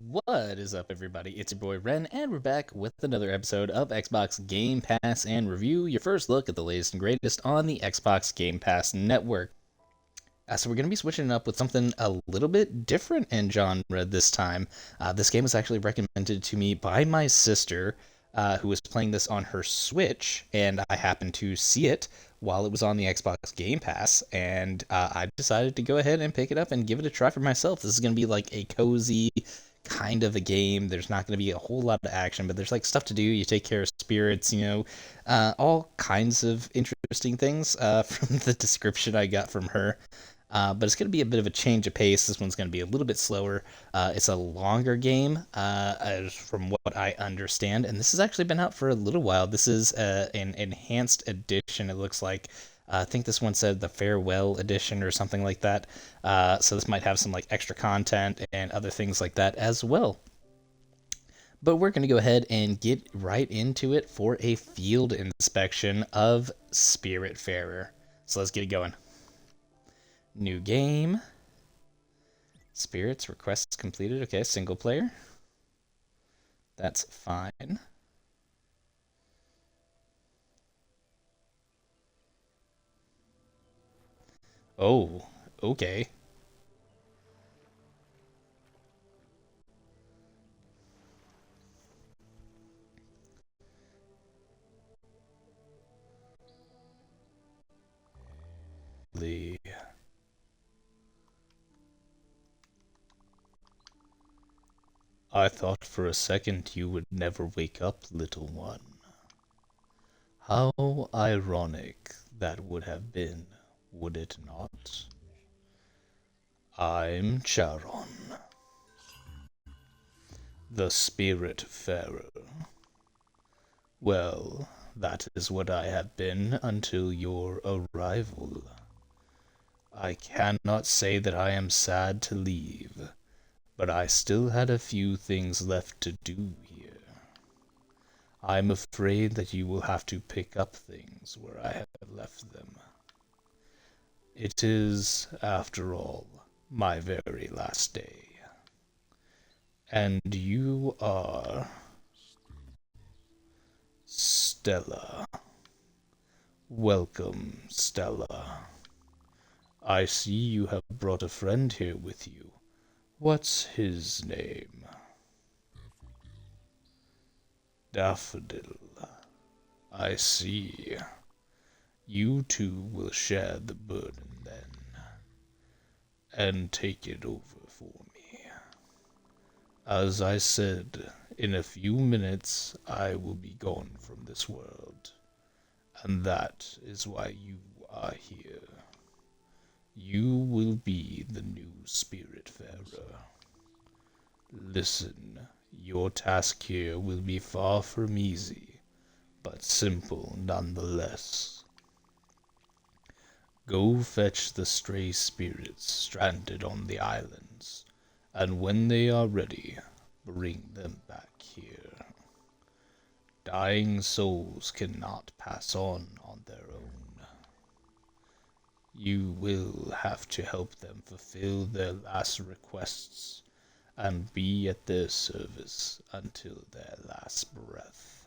What is up, everybody? It's your boy Ren, and we're back with another episode of Xbox Game Pass and Review, your first look at the latest and greatest on the Xbox Game Pass network. So we're going to be switching it up with something a little bit different in genre this time. This game was actually recommended to me by my sister, who was playing this on her Switch, and I happened to see it while it was on the Xbox Game Pass, and I decided to go ahead and pick it up and give it a try for myself. This is going to be like a cozy kind of a game. There's not going to be a whole lot of action, but there's like stuff to do. You take care of spirits, all kinds of interesting things from the description I got from her. But it's going to be a bit of a change of pace. This one's going to be a little bit slower. It's a longer game, as from what I understand, and this has actually been out for a little while. This is an enhanced edition, it looks like. I think this one said the farewell edition or something like that. So this might have some like extra content and other things like that as well. But we're going to go ahead and get right into it for a field inspection of Spiritfarer. So let's get it going. New game. Spirits requests completed. Okay, single player. That's fine. Oh, okay. The I thought for a second you would never wake up, little one. How ironic that would have been, would it not? I'm Charon, the SpiritFairer. Well, that is what I have been until your arrival. I cannot say that I am sad to leave, but I still had a few things left to do here. I'm afraid that you will have to pick up things where I have left them. It is, after all, my very last day. And you are Stella. Welcome, Stella. I see you have brought a friend here with you. What's his name? Daffodil. I see. You two will share the burden then, and take it over for me. As I said, in a few minutes I will be gone from this world, and that is why you are here. You will be the new Spiritfarer. Listen, your task here will be far from easy, but simple nonetheless. Go fetch the stray spirits stranded on the islands, and when they are ready, bring them back here. Dying souls cannot pass on their own. You will have to help them fulfill their last requests and be at their service until their last breath.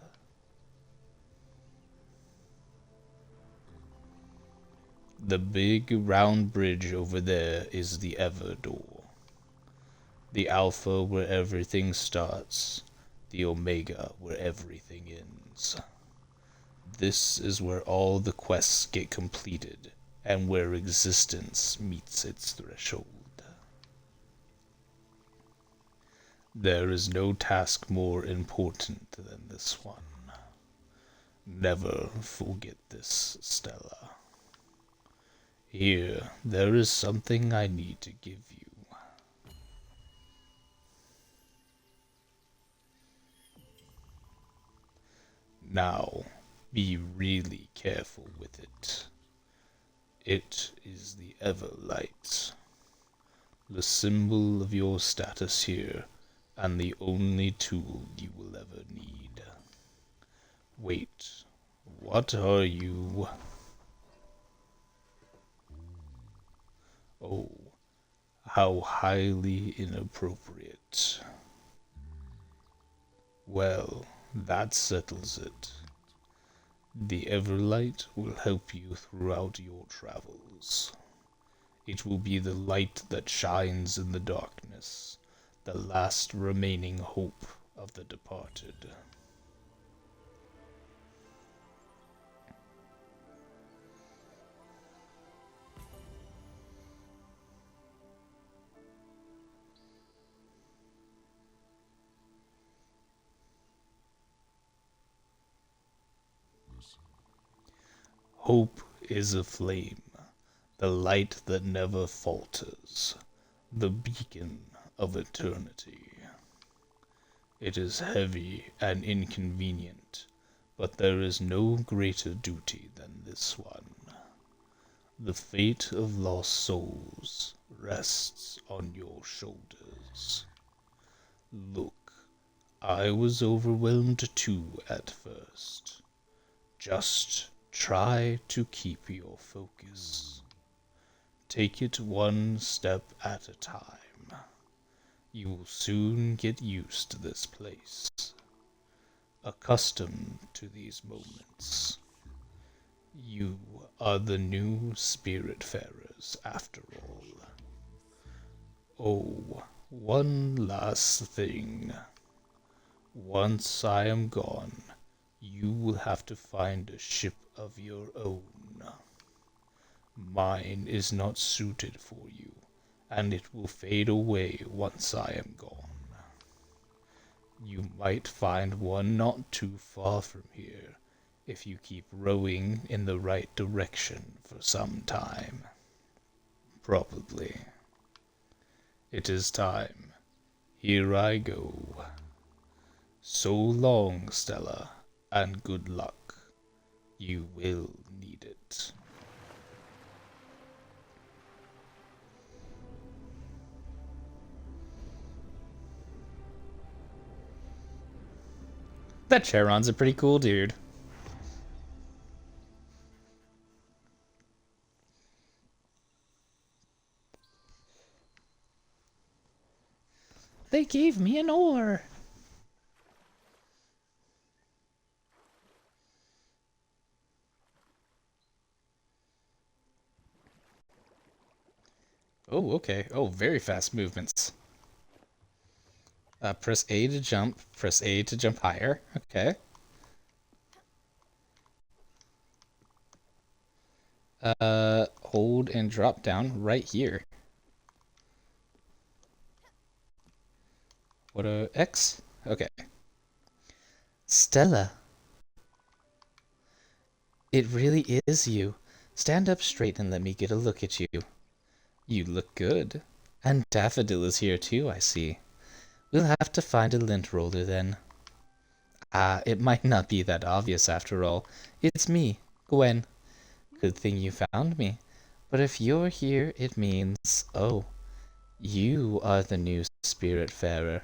The big round bridge over there is the Ever Door. The Alpha where everything starts, the Omega where everything ends. This is where all the quests get completed, and where existence meets its threshold. There is no task more important than this one. Never forget this, Stella. Here, there is something I need to give you. Now, be really careful with it. It is the Everlight, the symbol of your status here, and the only tool you will ever need. Wait, what are you? Oh, how highly inappropriate. Well, that settles it. The Everlight will help you throughout your travels. It will be the light that shines in the darkness, the last remaining hope of the departed. Hope is a flame, the light that never falters, the beacon of eternity. It is heavy and inconvenient, but there is no greater duty than this one. The fate of lost souls rests on your shoulders. Look, I was overwhelmed too at first. Just try to keep your focus. Take it one step at a time. You will soon get used to this place, accustomed to these moments. You are the new Spiritfarers, after all. Oh, one last thing. Once I am gone, you will have to find a ship of your own. Mine is not suited for you, and it will fade away once I am gone. You might find one not too far from here, if you keep rowing in the right direction for some time. Probably. It is time. Here I go. So long, Stella, and good luck. You will need it. That Charon's a pretty cool dude. They gave me an oar. Oh, okay. Oh, very fast movements. Press A to jump. Press A to jump higher. Okay. Hold and drop down right here. What a X? Okay. Stella. It really is you. Stand up straight and let me get a look at you. You look good. And Daffodil is here too, I see. We'll have to find a lint roller then. Ah, it might not be that obvious after all. It's me, Gwen. Good thing you found me. But if you're here, it means, oh, you are the new Spiritfarer.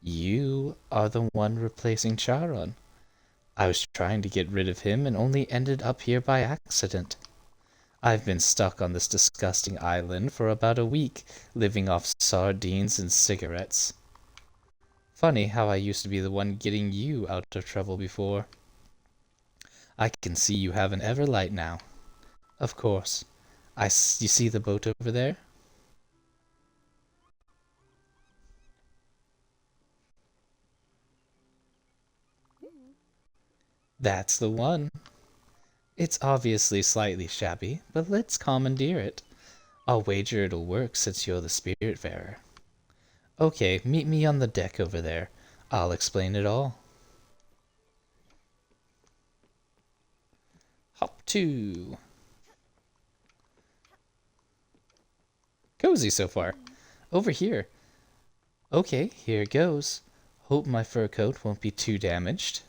You are the one replacing Charon. I was trying to get rid of him and only ended up here by accident. I've been stuck on this disgusting island for about a week, living off sardines and cigarettes. Funny how I used to be the one getting you out of trouble before. I can see you have an Everlight now. Of course. You see the boat over there? That's the one. It's obviously slightly shabby, but let's commandeer it. I'll wager it'll work since you're the Spiritfarer. Okay, meet me on the deck over there. I'll explain it all. Hop to. Cozy so far. Over here. Okay, here it goes. Hope my fur coat won't be too damaged.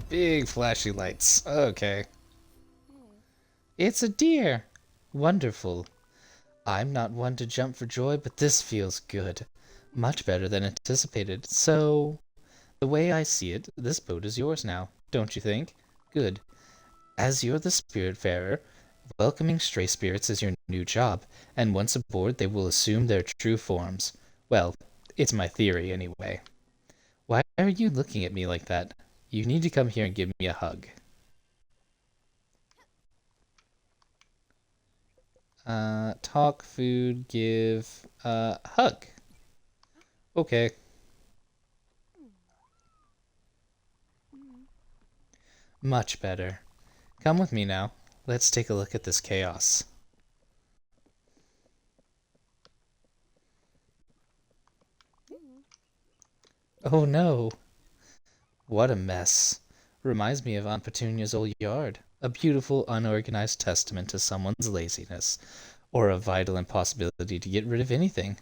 Big flashy lights. Okay. It's a deer. Wonderful. I'm not one to jump for joy, but this feels good. Much better than anticipated. So, the way I see it, this boat is yours now, don't you think? Good. As you're the Spiritfarer, Welcoming stray spirits is your new job, and once aboard, they will assume their true forms. Well, it's my theory anyway. Why are you looking at me like that? You need to come here and give me a hug. Talk, food, give, hug. Okay. Much better. Come with me now. Let's take a look at this chaos. Oh no! What a mess. Reminds me of Aunt Petunia's old yard. A beautiful, unorganized testament to someone's laziness, or a vital impossibility to get rid of anything.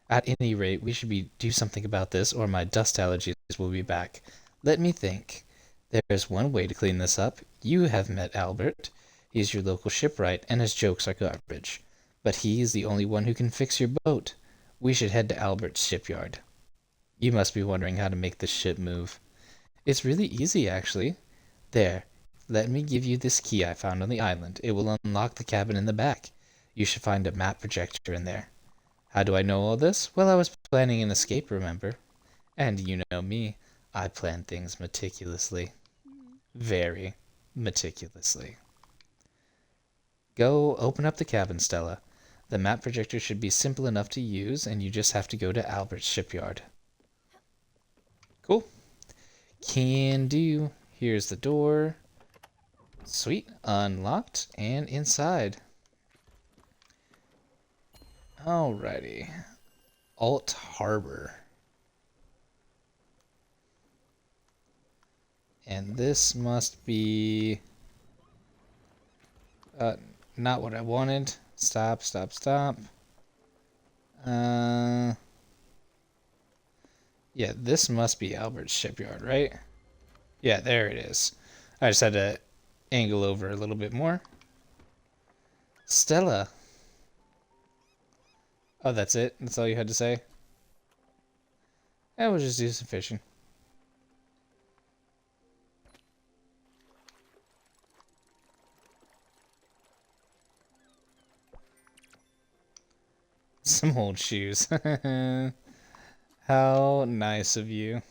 At any rate, we should do something about this, or my dust allergies will be back. Let me think. There's one way to clean this up. You have met Albert. He's your local shipwright, and his jokes are garbage. But he is the only one who can fix your boat. We should head to Albert's shipyard. You must be wondering how to make this ship move. It's really easy, actually. There, let me give you this key I found on the island. It will unlock the cabin in the back. You should find a map projector in there. How do I know all this? Well, I was planning an escape, remember? And you know me. I plan things meticulously. Very meticulously. Go open up the cabin, Stella. The map projector should be simple enough to use, and you just have to go to Albert's shipyard. Cool. Can do. Here's the door. Sweet. Unlocked and inside. Alrighty. Alt Harbor. And this must be... not what I wanted. Stop, stop, stop. Yeah, this must be Albert's shipyard, right? Yeah, there it is. I just had to angle over a little bit more. Stella. Oh, that's it? That's all you had to say? I will just do some fishing. Some old shoes. How nice of you.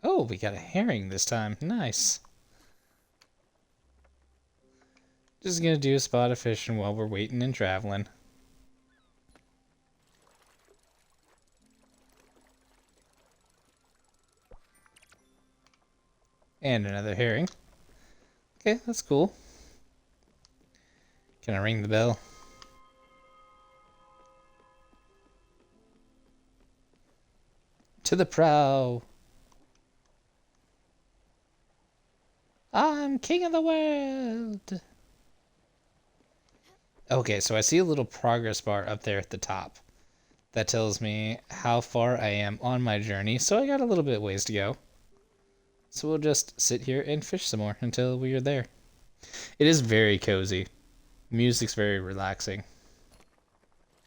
Oh, we got a herring this time. Nice. Just gonna do a spot of fishing while we're waiting and traveling. And another herring. Okay, that's cool. Can I ring the bell? To the prow! I'm king of the world! Okay, so I see a little progress bar up there at the top. That tells me how far I am on my journey, so I got a little bit ways to go. So we'll just sit here and fish some more until we are there. It is very cozy. Music's very relaxing.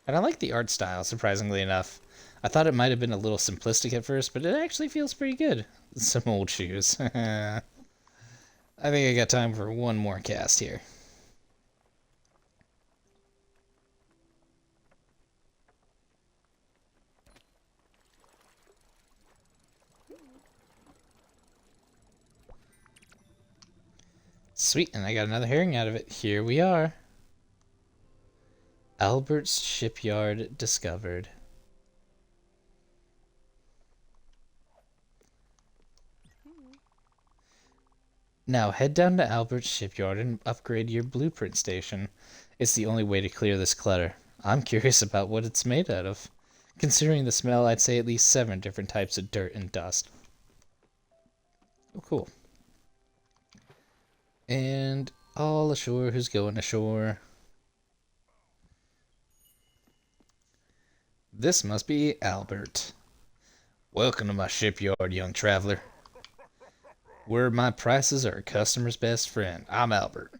And I like the art style, surprisingly enough. I thought it might have been a little simplistic at first, but it actually feels pretty good. Some old shoes. I think I got time for one more cast here. Sweet, and I got another herring out of it. Here we are. Albert's shipyard discovered. Now head down to Albert's shipyard and upgrade your blueprint station. It's the only way to clear this clutter. I'm curious about what it's made out of. Considering the smell, I'd say at least 7 different types of dirt and dust. Oh, cool. And all ashore who's going ashore. This must be Albert. Welcome to my shipyard, young traveler. Where my prices are a customer's best friend. I'm Albert.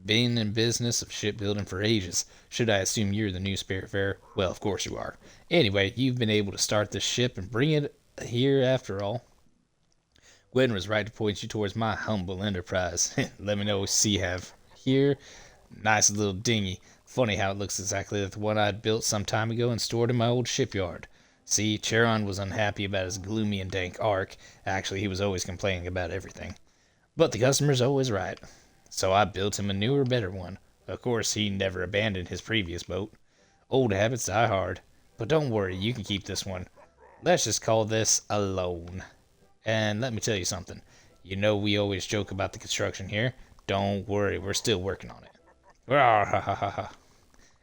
Been in business of shipbuilding for ages. Should I assume you're the new Spiritfarer? Well, of course you are. Anyway, you've been able to start this ship and bring it here after all. Gwen was right to point you towards my humble enterprise. Let me know what you have here. Nice little dinghy. Funny how it looks exactly like the one I'd built some time ago and stored in my old shipyard. See, Charon was unhappy about his gloomy and dank ark. Actually, he was always complaining about everything. But the customer's always right. So I built him a newer, better one. Of course, he never abandoned his previous boat. Old habits die hard. But don't worry, you can keep this one. Let's just call this a loan. And let me tell you something. You know we always joke about the construction here. Don't worry, we're still working on it. Rah, ha, ha, ha, ha.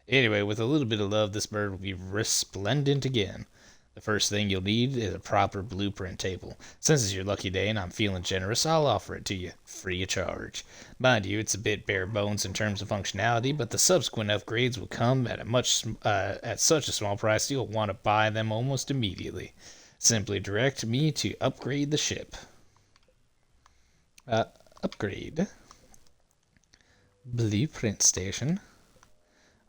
Anyway, with a little bit of love, this bird will be resplendent again. The first thing you'll need is a proper blueprint table. Since it's your lucky day and I'm feeling generous, I'll offer it to you, free of charge. Mind you, it's a bit bare bones in terms of functionality, but the subsequent upgrades will come at such a small price you'll want to buy them almost immediately. Simply direct me to upgrade the ship. Upgrade. Blueprint station.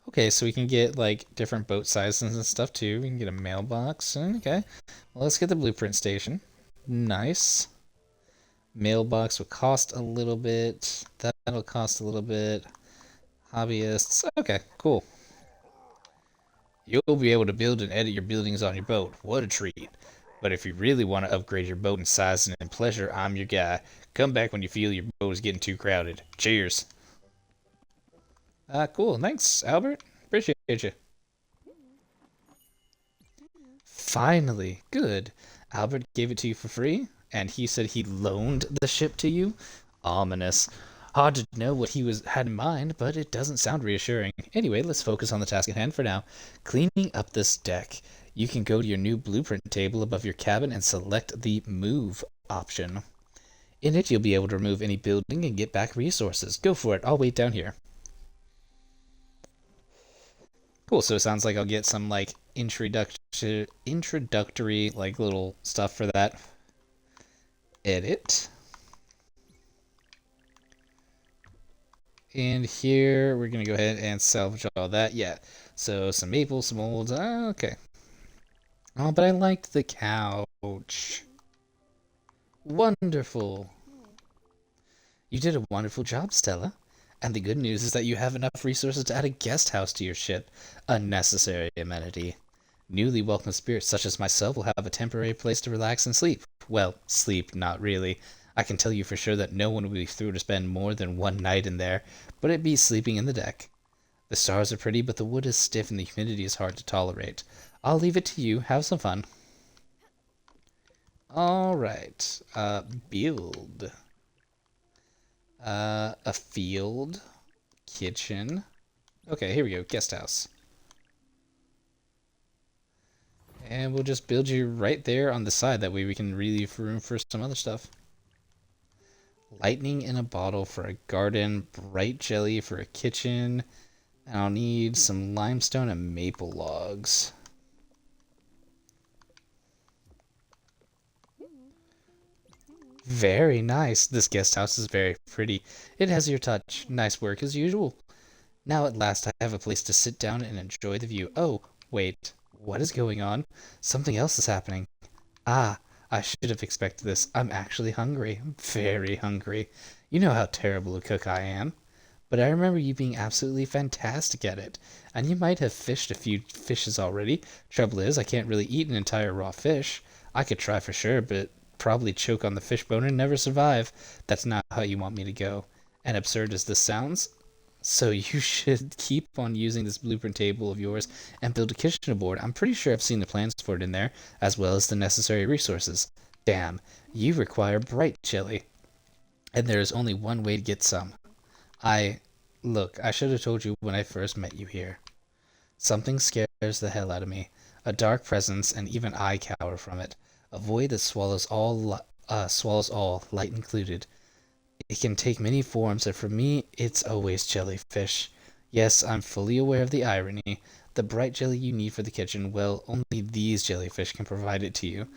Okay, so we can get like different boat sizes and stuff too. We can get a mailbox. Okay, well, let's get the blueprint station. Nice. Mailbox will cost a little bit. That'll cost a little bit. Hobbyists. Okay, cool. You'll be able to build and edit your buildings on your boat. What a treat. But if you really want to upgrade your boat in size and in pleasure, I'm your guy. Come back when you feel your boat is getting too crowded. Cheers. Cool. Thanks, Albert. Appreciate you. Finally. Good. Albert gave it to you for free, and he said he loaned the ship to you? Ominous. Hard to know what he had in mind, but it doesn't sound reassuring. Anyway, let's focus on the task at hand for now. Cleaning up this deck. You can go to your new blueprint table above your cabin and select the Move option. In it, you'll be able to remove any building and get back resources. Go for it. I'll wait down here. Cool, so it sounds like I'll get some, like, introductory, like, little stuff for that. Edit. And here, we're going to go ahead and salvage all that. Yeah, so some maple, some old. Okay. Oh, but I liked the couch. Wonderful. You did a wonderful job, Stella. And the good news is that you have enough resources to add a guest house to your ship. A necessary amenity. Newly welcome spirits such as myself will have a temporary place to relax and sleep. Well, sleep, not really. I can tell you for sure that no one will be through to spend more than one night in there, but it'd be sleeping in the deck. The stars are pretty, but the wood is stiff and the humidity is hard to tolerate. I'll leave it to you. Have some fun. Alright. Build. A field. Kitchen. Okay, here we go. Guest house. And we'll just build you right there on the side. That way we can leave room for some other stuff. Lightning in a bottle for a garden. Bright jelly for a kitchen. And I'll need some limestone and maple logs. Very nice. This guest house is very pretty. It has your touch. Nice work as usual. Now at last I have a place to sit down and enjoy the view. Oh, wait. What is going on? Something else is happening. Ah, I should have expected this. I'm actually hungry. Very hungry. You know how terrible a cook I am. But I remember you being absolutely fantastic at it. And you might have fished a few fishes already. Trouble is, I can't really eat an entire raw fish. I could try for sure, but probably choke on the fish bone and never survive. That's not how you want me to go. And absurd as this sounds, so you should keep on using this blueprint table of yours and build a kitchen aboard. I'm pretty sure I've seen the plans for it in there, as well as the necessary resources. Damn, you require bright jelly. And there is only one way to get some. Look, I should have told you when I first met you here. Something scares the hell out of me. A dark presence, and even I cower from it. A void that swallows all, light included. It can take many forms, and for me, it's always jellyfish. Yes, I'm fully aware of the irony. The bright jelly you need for the kitchen, well, only these jellyfish can provide it to you.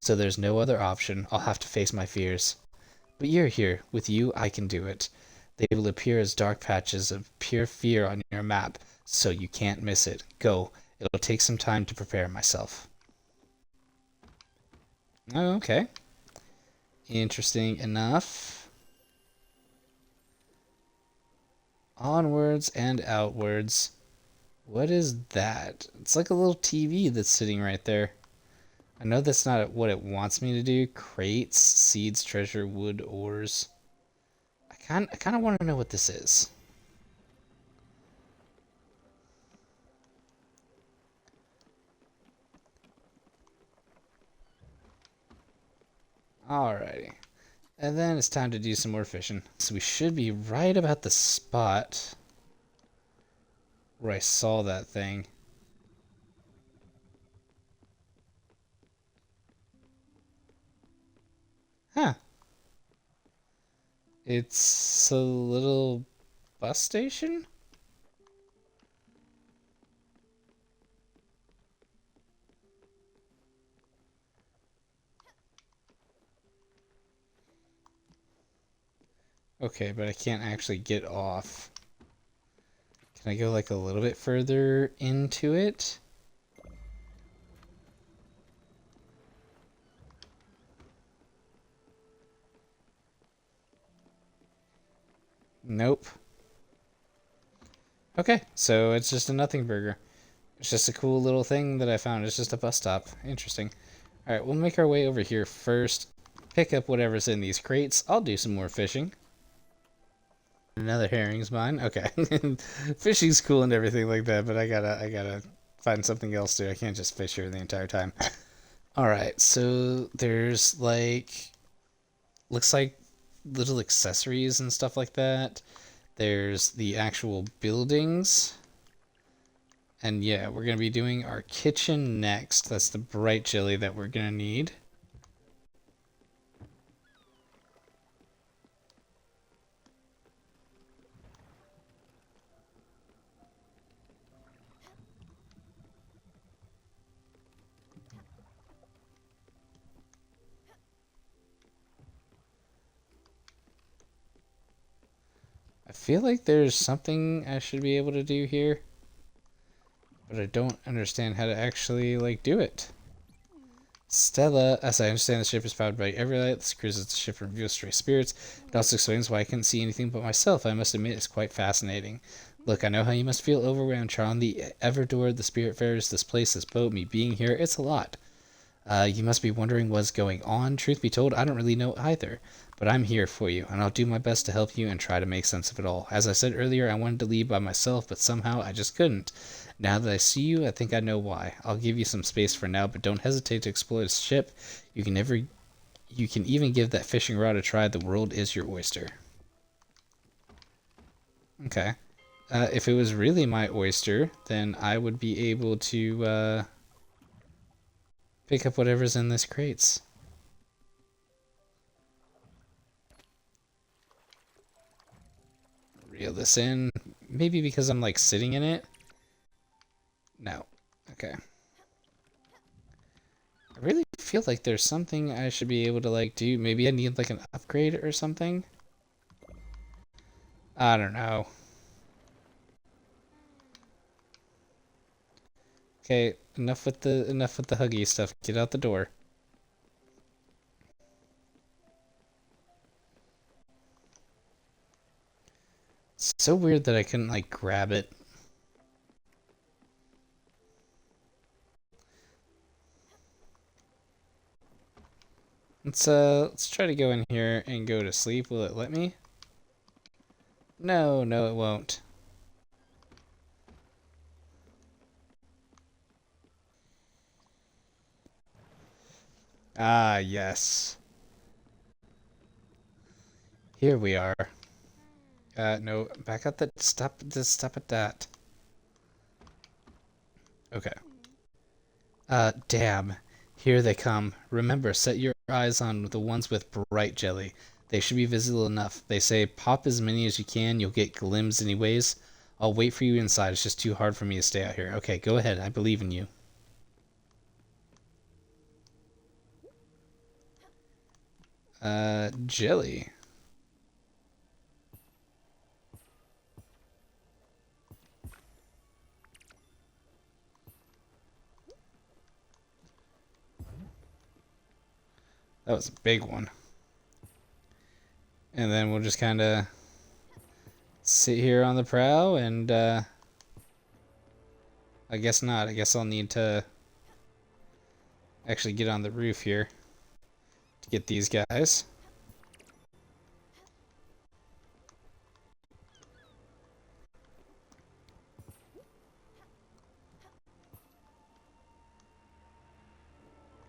So there's no other option. I'll have to face my fears. But you're here. With you, I can do it. They will appear as dark patches of pure fear on your map, so you can't miss it. Go. It'll take some time to prepare myself. Oh, okay. Interesting enough. Onwards and outwards. What is that? It's like a little TV that's sitting right there. I know that's not what it wants me to do. Crates, seeds, treasure, wood, ores. I kind of want to know what this is. Alrighty. And then it's time to do some more fishing. So we should be right about the spot where I saw that thing. Huh. It's a little bus station? Okay, but I can't actually get off. Can I go like a little bit further into it? Nope. Okay, so it's just a nothing burger. It's just a cool little thing that I found. It's just a bus stop. Interesting. Alright, we'll make our way over here first. Pick up whatever's in these crates. I'll do some more fishing. Another herring's mine. Okay. Fishing's cool and everything like that, but I gotta find something else to do. I can't just fish here the entire time. Alright, so there's like looks like little accessories and stuff like that. There's the actual buildings. And yeah, we're gonna be doing our kitchen next. That's the bright jelly that we're gonna need. I feel like there's something I should be able to do here, but I don't understand how to actually, like, do it. Stella, as I understand, the ship is powered by every light. This cruises the ship from reveals stray spirits. It also explains why I couldn't see anything but myself. I must admit, it's quite fascinating. Look, I know how you must feel overwhelmed, Charm. The Everdore, the Spiritfarers, this place, this boat, me being here, it's a lot. You must be wondering what's going on. Truth be told, I don't really know either. But I'm here for you, and I'll do my best to help you and try to make sense of it all. As I said earlier, I wanted to leave by myself, but somehow I just couldn't. Now that I see you, I think I know why. I'll give you some space for now, but don't hesitate to explore this ship. You can even give that fishing rod a try. The world is your oyster. Okay. If it was really my oyster, then I would be able to pick up whatever's in this crates. Reel this in. Maybe because I'm like sitting in it? No. Okay. I really feel like there's something I should be able to like do. Maybe I need like an upgrade or something? I don't know. Okay, enough with the huggy stuff. Get out the door. It's so weird that I couldn't like grab it. Let's try to go in here and go to sleep. Will it let me? No, no it won't. Ah, yes. Here we are. No, back at the stop at that. Okay. Damn. Here they come. Remember, set your eyes on the ones with bright jelly. They should be visible enough. They say pop as many as you can, you'll get glims anyways. I'll wait for you inside. It's just too hard for me to stay out here. Okay, go ahead. I believe in you. Jelly. That was a big one. And then we'll just kind of sit here on the prow and I guess not. I guess I'll need to actually get on the roof here to get these guys.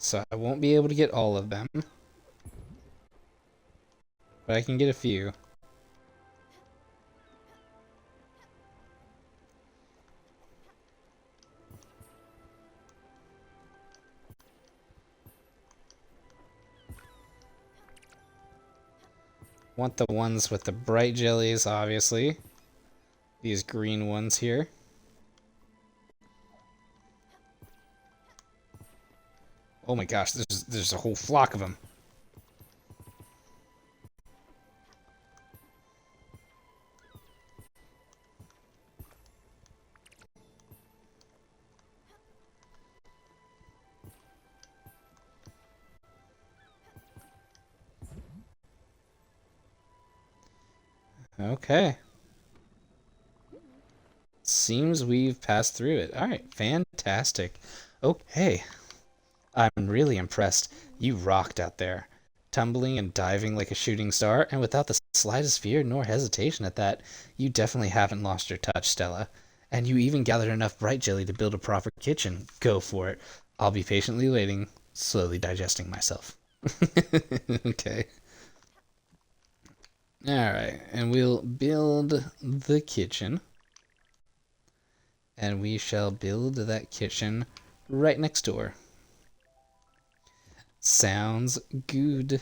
So I won't be able to get all of them, but I can get a few. Want the ones with the bright jellies, obviously. These green ones here. Oh my gosh, there's a whole flock of them. Okay. Seems we've passed through it. Alright, fantastic. Okay. I'm really impressed. You rocked out there. Tumbling and diving like a shooting star, and without the slightest fear nor hesitation at that. You definitely haven't lost your touch, Stella. And you even gathered enough bright jelly to build a proper kitchen. Go for it. I'll be patiently waiting, slowly digesting myself. Okay. Alright, and we'll build the kitchen. And we shall build that kitchen right next door. Sounds good.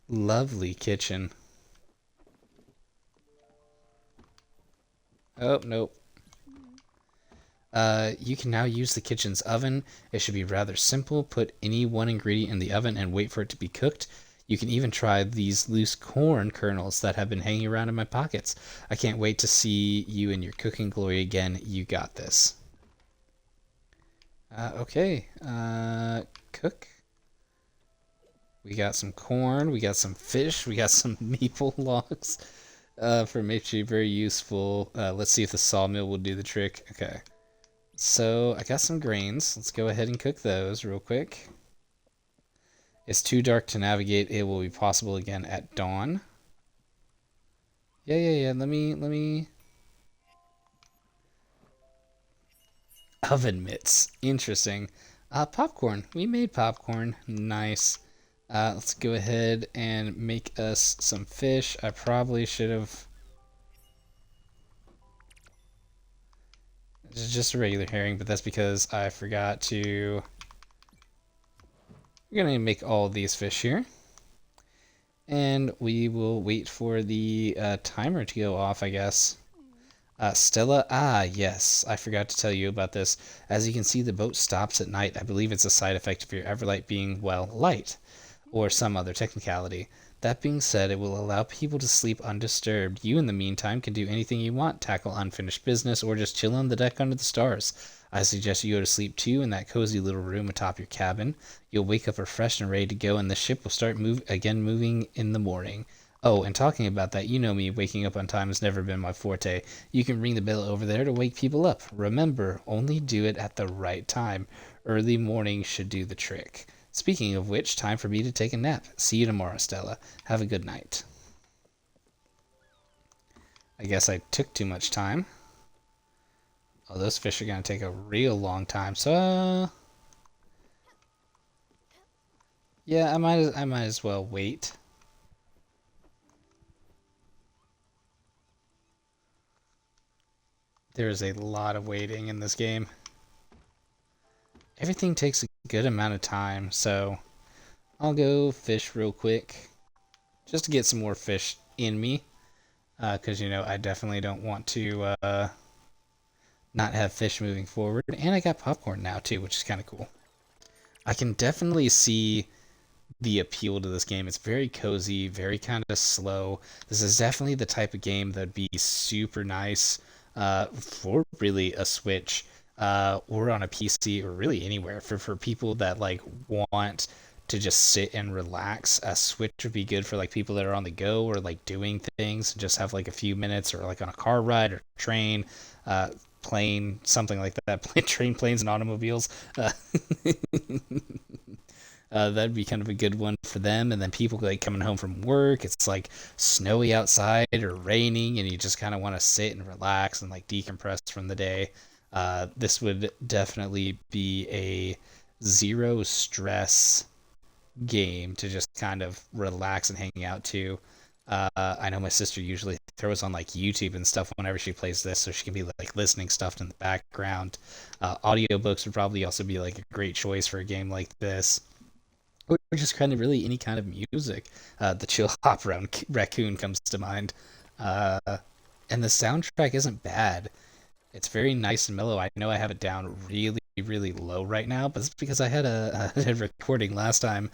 Lovely kitchen. Oh, nope. You can now use the kitchen's oven. It should be rather simple. Put any one ingredient in the oven and wait for it to be cooked. You can even try these loose corn kernels that have been hanging around in my pockets. I can't wait to see you in your cooking glory again. You got this. Okay. Cook. We got some corn, we got some fish, we got some maple logs for maybe very useful. Let's see if the sawmill will do the trick. Okay. So I got some grains. Let's go ahead and cook those real quick. It's too dark to navigate. It will be possible again at dawn. Yeah. Let me. Oven mitts. Interesting. Popcorn. We made popcorn. Nice. Let's go ahead and make us some fish. I probably should have... It's just a regular herring, but that's because I forgot to... We're going to make all these fish here. And we will wait for the timer to go off, I guess. Stella, yes, I forgot to tell you about this. As you can see, the boat stops at night. I believe it's a side effect of your Everlight being, well, light. Or some other technicality. That being said, it will allow people to sleep undisturbed. You, in the meantime, can do anything you want, tackle unfinished business, or just chill on the deck under the stars. I suggest you go to sleep too in that cozy little room atop your cabin. You'll wake up refreshed and ready to go, and the ship will start moving in the morning. Oh, and talking about that, you know me, waking up on time has never been my forte. You can ring the bell over there to wake people up. Remember, only do it at the right time. Early morning should do the trick. Speaking of which, time for me to take a nap. See you tomorrow, Stella. Have a good night. I guess I took too much time. Oh, those fish are going to take a real long time, so... yeah, I might as well wait. There's a lot of waiting in this game. Everything takes a good amount of time, so I'll go fish real quick just to get some more fish in me, because you know I definitely don't want to not have fish moving forward. And I got popcorn now too, which is kind of cool. I can definitely see the appeal to this game. It's very cozy, very kind of slow. This is definitely the type of game that'd be super nice for really a Switch or on a PC or really anywhere for people that like want to just sit and relax. A Switch would be good for like people that are on the go or like doing things and just have like a few minutes, or like on a car ride or train, uh, plane, something like that. Train, planes, and automobiles. Uh, that'd be kind of a good one for them. And then people like coming home from work, it's like snowy outside or raining, and you just kind of want to sit and relax and like decompress from the day. This would definitely be a zero stress game to just kind of relax and hang out to. I know my sister usually throws on like YouTube and stuff whenever she plays this, so she can be like listening stuff in the background. Audiobooks would probably also be like a great choice for a game like this, or just kind of really any kind of music. The Chill Hop Raccoon comes to mind. Uh, and the soundtrack isn't bad. It's very nice and mellow. I know I have it down really, really low right now, but it's because I had a recording last time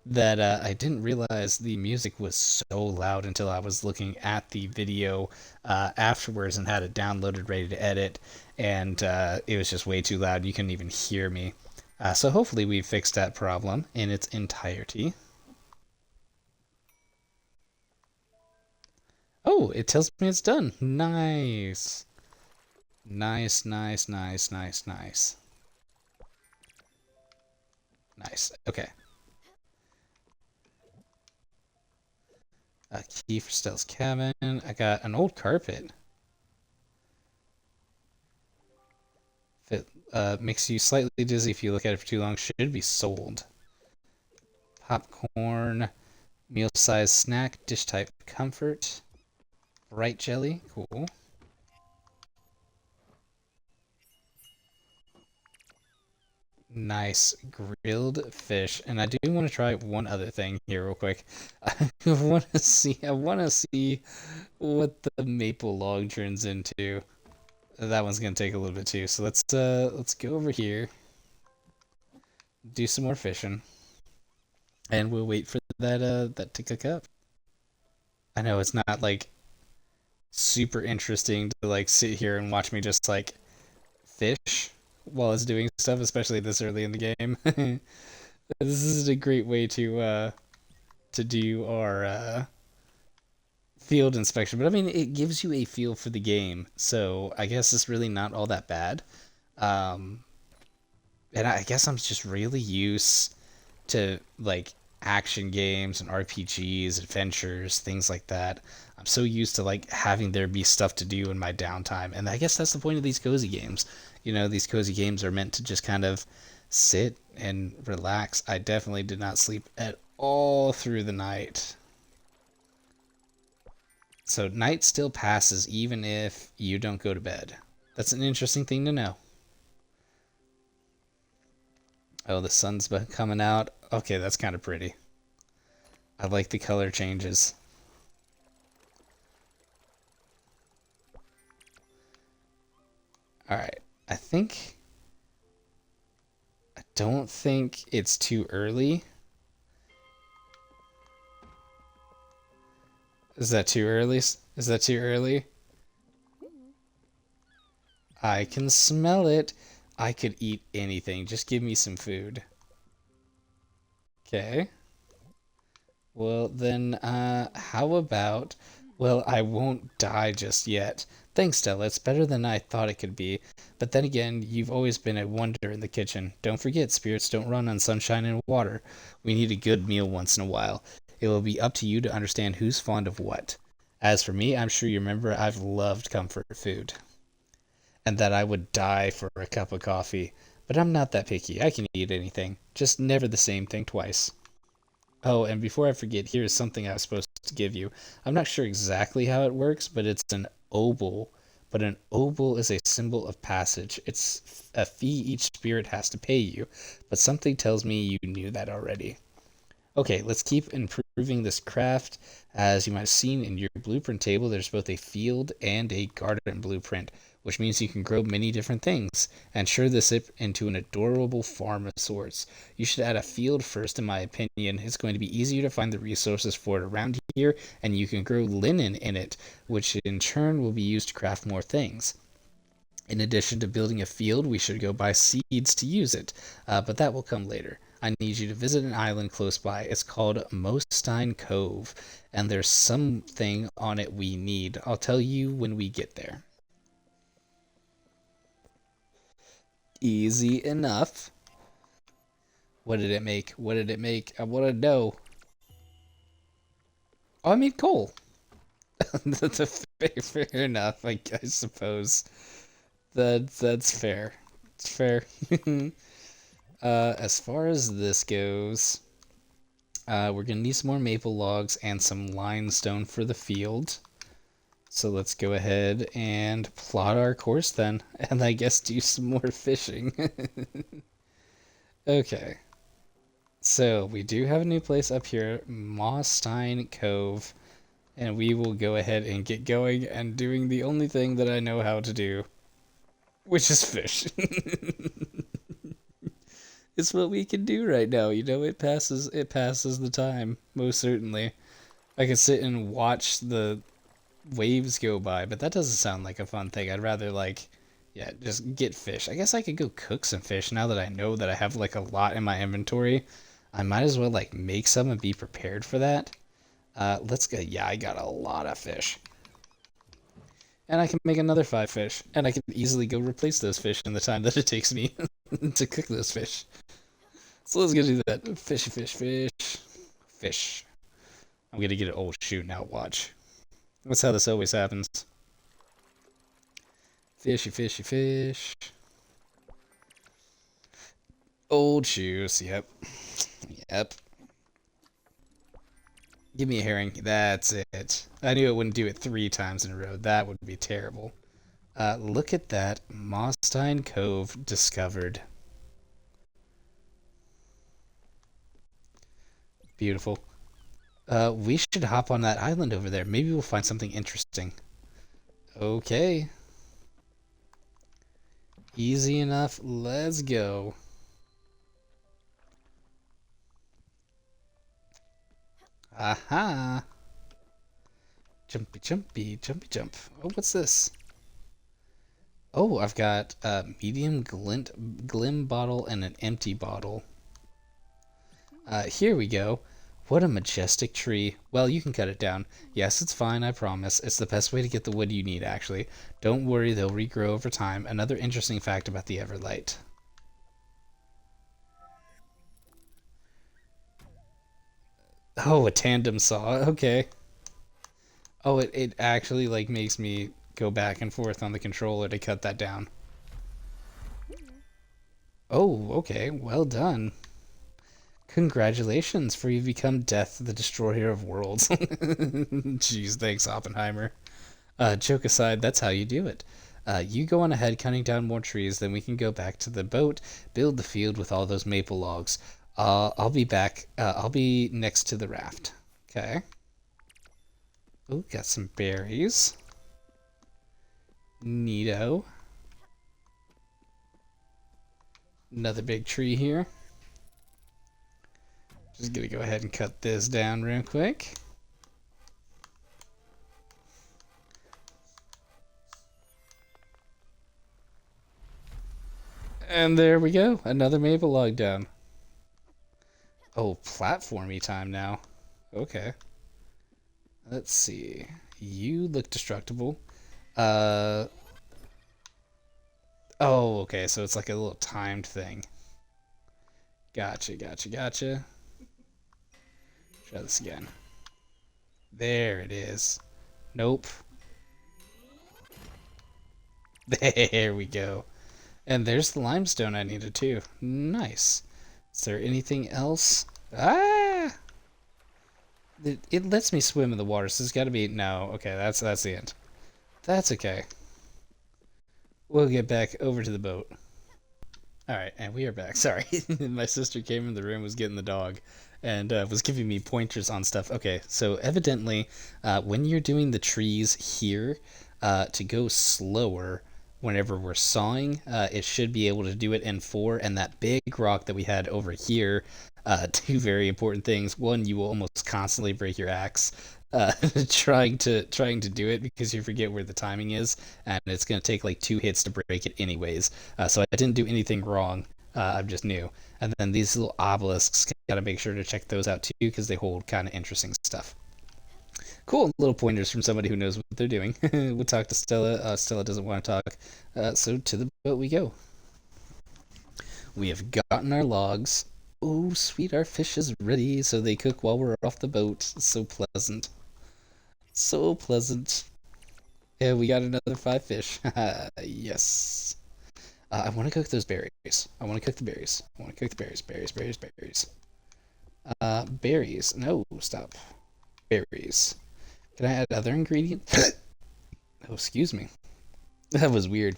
that I didn't realize the music was so loud until I was looking at the video afterwards and had it downloaded ready to edit, and it was just way too loud. You couldn't even hear me. So hopefully we fixed that problem in its entirety. Oh, it tells me it's done. Nice. Nice, nice, nice, nice, nice. Nice. Okay. A key for Stell's cabin. I got an old carpet. If it makes you slightly dizzy if you look at it for too long, should be sold. Popcorn. Meal-sized snack. Dish type comfort. Bright jelly. Cool. Nice grilled fish, and I do want to try one other thing here real quick. I want to see what the maple log turns into. That one's gonna take a little bit too. So let's go over here, do some more fishing, and we'll wait for that to cook up. I know it's not like super interesting to like sit here and watch me just like fish while it's doing stuff, especially this early in the game. This is a great way to do our field inspection, but I mean it gives you a feel for the game, so I guess it's really not all that bad. Um, and I guess I'm just really used to like action games and RPGs, adventures, things like that. I'm so used to like having there be stuff to do in my downtime, and I guess that's the point of these cozy games. You know, these cozy games are meant to just kind of sit and relax. I definitely did not sleep at all through the night. So night still passes even if you don't go to bed. That's an interesting thing to know. Oh, the sun's coming out. Okay, that's kind of pretty. I like the color changes. Alright, I don't think it's too early. Is that too early? Is that too early? I can smell it. I could eat anything. Just give me some food. Okay. Well, then, how about... Well, I won't die just yet. Thanks, Stella. It's better than I thought it could be. But then again, you've always been a wonder in the kitchen. Don't forget, spirits don't run on sunshine and water. We need a good meal once in a while. It will be up to you to understand who's fond of what. As for me, I'm sure you remember I've loved comfort food, and that I would die for a cup of coffee. But I'm not that picky. I can eat anything. Just never the same thing twice. Oh, and before I forget, here's something I was supposed to give you. I'm not sure exactly how it works, but it's an obol. But an obol is a symbol of passage. It's a fee each spirit has to pay you. But something tells me you knew that already. Okay, let's keep improving this craft. As you might have seen in your blueprint table, there's both a field and a garden blueprint, which means you can grow many different things and turn this into an adorable farm of sorts. You should add a field first, in my opinion. It's going to be easier to find the resources for it around here, and you can grow linen in it, which in turn will be used to craft more things. In addition to building a field, we should go buy seeds to use it, but that will come later. I need you to visit an island close by. It's called Mostine Cove, and there's something on it we need. I'll tell you when we get there. Easy enough. What did it make? What did it make? I want to know. Oh, I made coal. That's fair enough, I suppose. That's fair. It's fair. As far as this goes, we're gonna need some more maple logs and some limestone for the field. So let's go ahead and plot our course then, and I guess do some more fishing. Okay. So we do have a new place up here, Mostine Cove, and we will go ahead and get going and doing the only thing that I know how to do, which is fish. It's what we can do right now, you know, it passes the time, most certainly. I could sit and watch the waves go by, but that doesn't sound like a fun thing. I'd rather like, yeah, just get fish. I guess I could go cook some fish now that I know that I have like a lot in my inventory. I might as well like make some and be prepared for that. Let's go. Yeah, I got a lot of fish. And I can make another 5 fish. And I can easily go replace those fish in the time that it takes me to cook those fish. So let's go do that. Fishy fish, fish, fish. I'm gonna get it. Oh shoot, now watch. That's how this always happens. Fishy, fishy, fish. Old shoes, yep. Yep. Give me a herring. That's it. I knew it wouldn't do it 3 times in a row. That would be terrible. Look at that. Mostine Cove discovered. Beautiful. We should hop on that island over there. Maybe we'll find something interesting. Okay. Easy enough. Let's go. Aha! Jumpy, jumpy, jumpy, jump. Oh, what's this? Oh, I've got a medium glim bottle and an empty bottle. Here we go. What a majestic tree. Well, you can cut it down. Yes, it's fine, I promise. It's the best way to get the wood you need, actually. Don't worry, they'll regrow over time. Another interesting fact about the Everlight. Oh, a tandem saw. Okay. Oh, it actually, like, makes me go back and forth on the controller to cut that down. Oh, okay. Well done. Congratulations, for you've become Death, the Destroyer of Worlds. Jeez, thanks, Oppenheimer. Joke aside, that's how you do it. You go on ahead cutting down more trees, then we can go back to the boat, build the field with all those maple logs. I'll be back. I'll be next to the raft. Okay. Oh, got some berries. Neato. Another big tree here. Just gonna go ahead and cut this down real quick. And there we go. Another maple log down. Oh, platformy time now. Okay. Let's see. You look destructible. Oh, okay, so it's like a little timed thing. Gotcha, gotcha, gotcha. Try this again. There it is. Nope. There we go. And there's the limestone I needed too. Nice. Is there anything else? Ah! It lets me swim in the water, so there's gotta be... No, okay, that's the end. That's okay. We'll get back over to the boat. Alright, and we are back. Sorry. My sister came in the room, was getting the dog, and was giving me pointers on stuff. Okay, so evidently, when you're doing the trees here, to go slower whenever we're sawing, it should be able to do it in 4, and that big rock that we had over here, 2 very important things. One, you will almost constantly break your axe, trying to do it because you forget where the timing is, and it's going to take like 2 hits to break it anyways. So I didn't do anything wrong. I'm just new. And then these little obelisks, gotta make sure to check those out too, because they hold kind of interesting stuff. Cool, little pointers from somebody who knows what they're doing. We'll talk to Stella. Stella doesn't want to talk, so to the boat we go. We have gotten our logs. Oh, sweet, our fish is ready, so they cook while we're off the boat. So pleasant. So pleasant. Yeah, we got another 5 fish. Yes. I want to cook those berries. I want to cook the berries. I want to cook the berries. Berries, berries, berries. Berries. No, stop. Berries. Can I add other ingredients? Oh, excuse me. That was weird.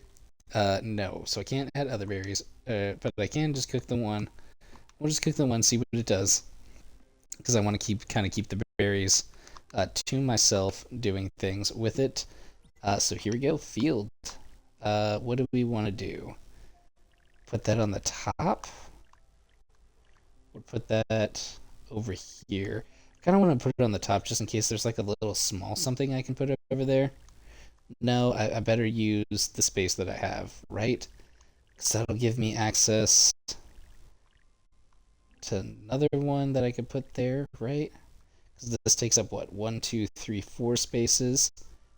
No. So I can't add other berries. But I can just cook the one. We'll just cook the one, see what it does. Because I want to keep the berries to myself, doing things with it. So here we go. Field. What do we want to do? Put that on the top. We'll put that over here. Kind of want to put it on the top just in case there's like a little small something I can put over there. No, I better use the space that I have, right? Because that'll give me access to another one that I could put there, right? Because this takes up, what, 1, 2, 3, 4 spaces.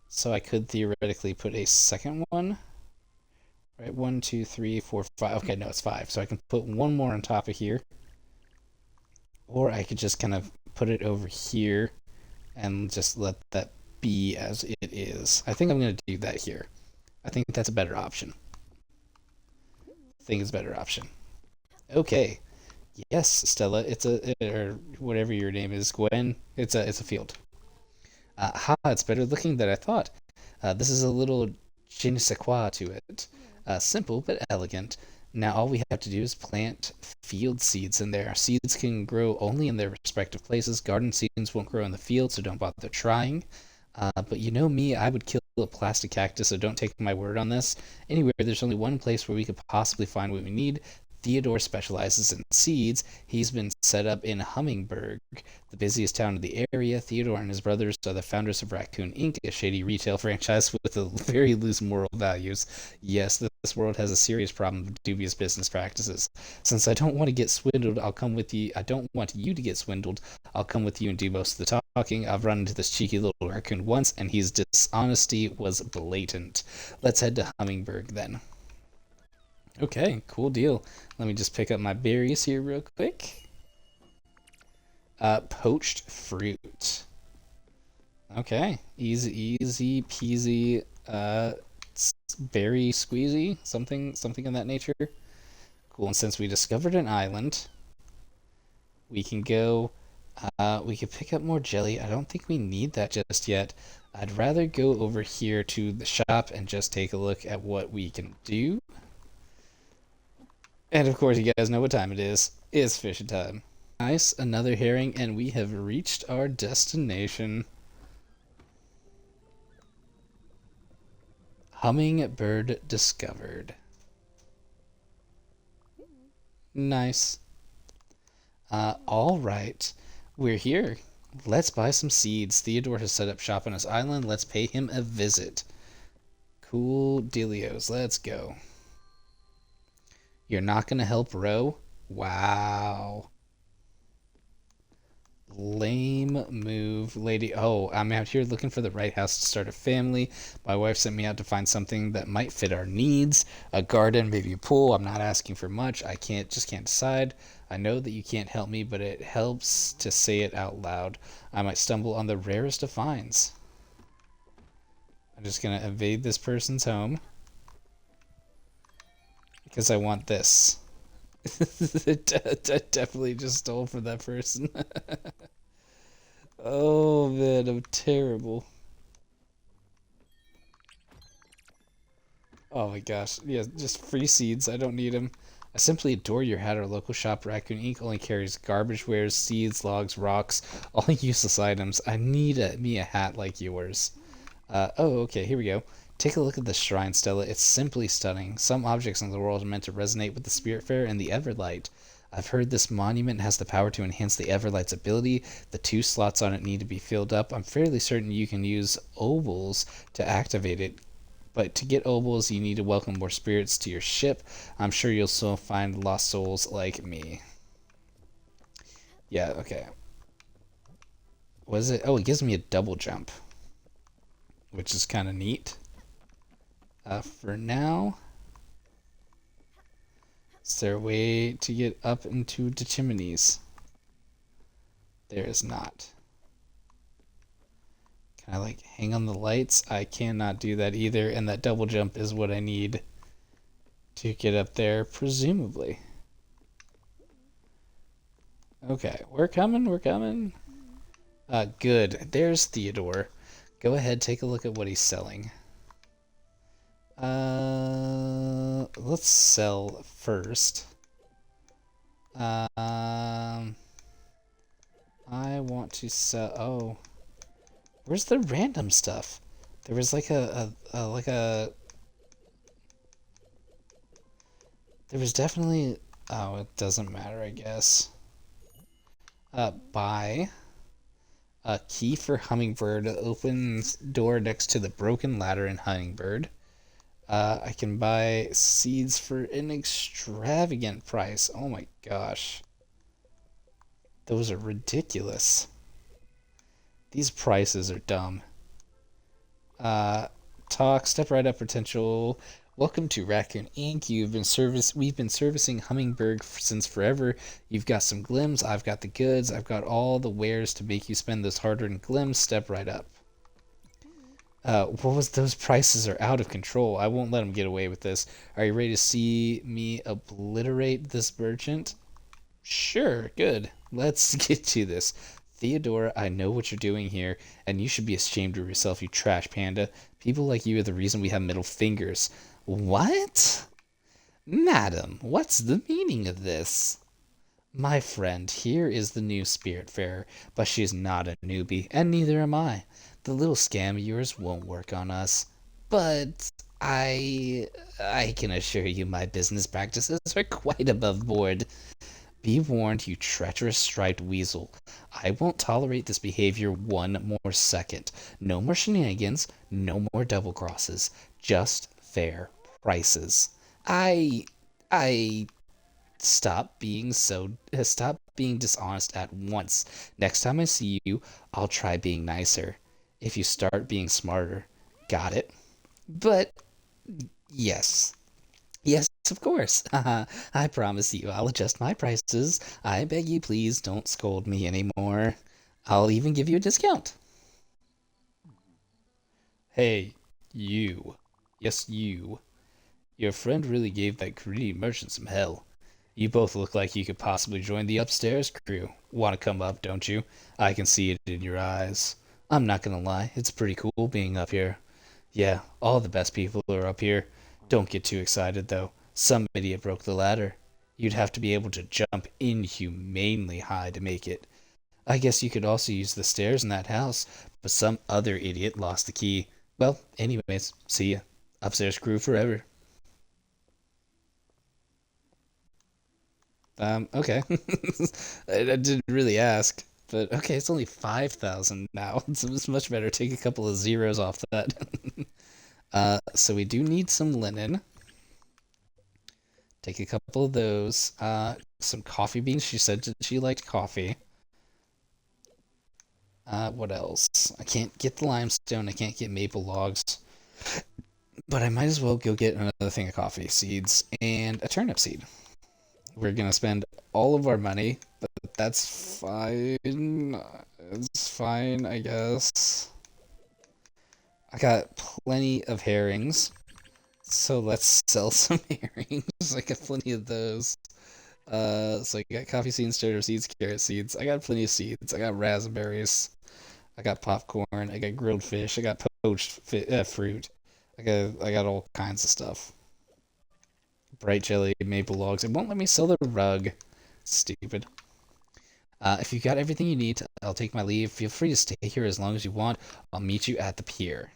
So I could theoretically put a second one. Right, 1, 2, 3, 4, 5. Okay, no, it's 5. So I can put one more on top of here. Or I could just kind of put it over here and just let that be as it is. I think I'm going to do that here. I think that's a better option. I think it's a better option. Okay. Yes, Stella, it's or whatever your name is, Gwen. It's a field. It's better looking than I thought. This is a little je ne sais quoi to it. Simple but elegant. Now all we have to do is plant field seeds in there. Seeds can grow only in their respective places. Garden seeds won't grow in the field, so don't bother trying. But you know me, I would kill a plastic cactus, so don't take my word on this. Anyway, there's only one place where we could possibly find what we need. Theodore specializes in seeds. He's been set up in Hummingburg, the busiest town in the area. Theodore and his brothers are the founders of Raccoon Inc., a shady retail franchise with very loose moral values. Yes, this world has a serious problem of dubious business practices. Since I don't want to get swindled, I'll come with you. I don't want you to get swindled. I'll come with you and do most of the talking. I've run into this cheeky little raccoon once, and his dishonesty was blatant. Let's head to Hummingburg then. Okay, cool deal. Let me just pick up my berries here real quick. Poached fruit. Okay, easy peasy. Berry squeezy, something in that nature. Cool. And since we discovered an island, we can go. We can pick up more jelly. I don't think we need that just yet. I'd rather go over here to the shop and just take a look at what we can do. And of course, you guys know what time it is. It's fishing time. Nice, another herring, and we have reached our destination. Hummingbird discovered. Nice. All right, we're here. Let's buy some seeds. Theodore has set up shop on his island. Let's pay him a visit. Cool dealios. Let's go. You're not going to help row? Wow. Lame move, lady. Oh, I'm out here looking for the right house to start a family. My wife sent me out to find something that might fit our needs. A garden, maybe a pool. I'm not asking for much. I just can't decide. I know that you can't help me, but it helps to say it out loud. I might stumble on the rarest of finds. I'm just going to invade this person's home. Because I want this. I definitely just stole from that person. Oh man, I'm terrible. Oh my gosh. Yeah, just free seeds. I don't need them. I simply adore your hat. Our local shop, Raccoon Inc. only carries garbage wares, seeds, logs, rocks, all useless items. I need me a hat like yours. Okay, here we go. Take a look at the shrine, Stella. It's simply stunning. Some objects in the world are meant to resonate with the SpiritFairer and the Everlight. I've heard this monument has the power to enhance the Everlight's ability. The 2 slots on it need to be filled up. I'm fairly certain you can use ovals to activate it. But to get obols, you need to welcome more spirits to your ship. I'm sure you'll still find lost souls like me. Yeah, okay. What is it? Oh, it gives me a double jump, which is kind of neat. For now, is there a way to get up into the chimneys? There is not. Can I like hang on the lights? I cannot do that either, and that double jump is what I need to get up there, presumably. Okay, we're coming, we're coming. Good. There's Theodore. Go ahead, take a look at what he's selling. Let's sell first. I want to sell. Oh, where's the random stuff? There was like there was definitely. Oh, it doesn't matter, I guess. Buy a key for Hummingbird opens door next to the broken ladder in Hummingbird. I can buy seeds for an extravagant price. Oh my gosh. Those are ridiculous. These prices are dumb. Talk, step right up, potential. Welcome to Raccoon Inc. We've been servicing Hummingbird since forever. You've got some glims, I've got the goods, I've got all the wares to make you spend those hard-earned glims. Step right up. What was those prices are out of control. I won't let them get away with this. Are you ready to see me obliterate this merchant? Sure, good. Let's get to this. Theodora, I know what you're doing here, and you should be ashamed of yourself, you trash panda. People like you are the reason we have middle fingers. What? Madam, what's the meaning of this? My friend, here is the new Spiritfarer, but she is not a newbie, and neither am I. The little scam of yours won't work on us. But I can assure you my business practices are quite above board. Be warned, you treacherous striped weasel. I won't tolerate this behavior one more second. No more shenanigans, no more double crosses. Just fair prices. I stop being dishonest at once. Next time I see you, I'll try being nicer. If you start being smarter. Got it? But yes. Yes, of course. I promise you I'll adjust my prices. I beg you please don't scold me anymore. I'll even give you a discount. Hey, you. Yes, you. Your friend really gave that greedy merchant some hell. You both look like you could possibly join the upstairs crew. Want to come up, don't you? I can see it in your eyes. I'm not gonna lie, it's pretty cool being up here. Yeah, all the best people are up here. Don't get too excited, though. Some idiot broke the ladder. You'd have to be able to jump inhumanely high to make it. I guess you could also use the stairs in that house, but some other idiot lost the key. Well, anyways, see ya. Upstairs crew forever. Okay. I didn't really ask, but okay, it's only 5,000 now. It's much better. Take a couple of zeros off that. So we do need some linen. Take a couple of those. Some coffee beans. She said she liked coffee. What else? I can't get the limestone. I can't get maple logs. But I might as well go get another thing of coffee seeds and a turnip seed. We're gonna spend all of our money, but that's fine. It's fine, I guess. I got plenty of herrings, so let's sell some herrings. I got plenty of those. So I got coffee seeds, starter seeds, carrot seeds. I got plenty of seeds. I got raspberries. I got popcorn. I got grilled fish. I got poached fruit. I got all kinds of stuff. Bright jelly, maple logs. It won't let me sell the rug. Stupid. If you got everything you need, I'll take my leave. Feel free to stay here as long as you want. I'll meet you at the pier.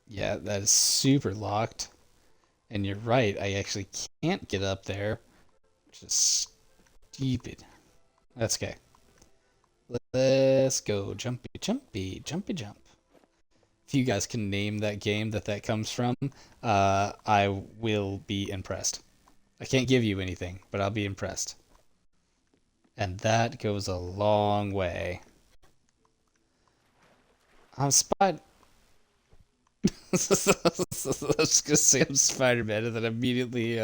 Yeah, that is super locked. And you're right, I actually can't get up there, which is stupid. That's okay. Let's go. Jumpy, jumpy, jumpy, jump. If you guys can name that game that comes from, I will be impressed. I can't give you anything, but I'll be impressed. And that goes a long way. I'm Spider. I was gonna say I'm Spider-Man, and then immediately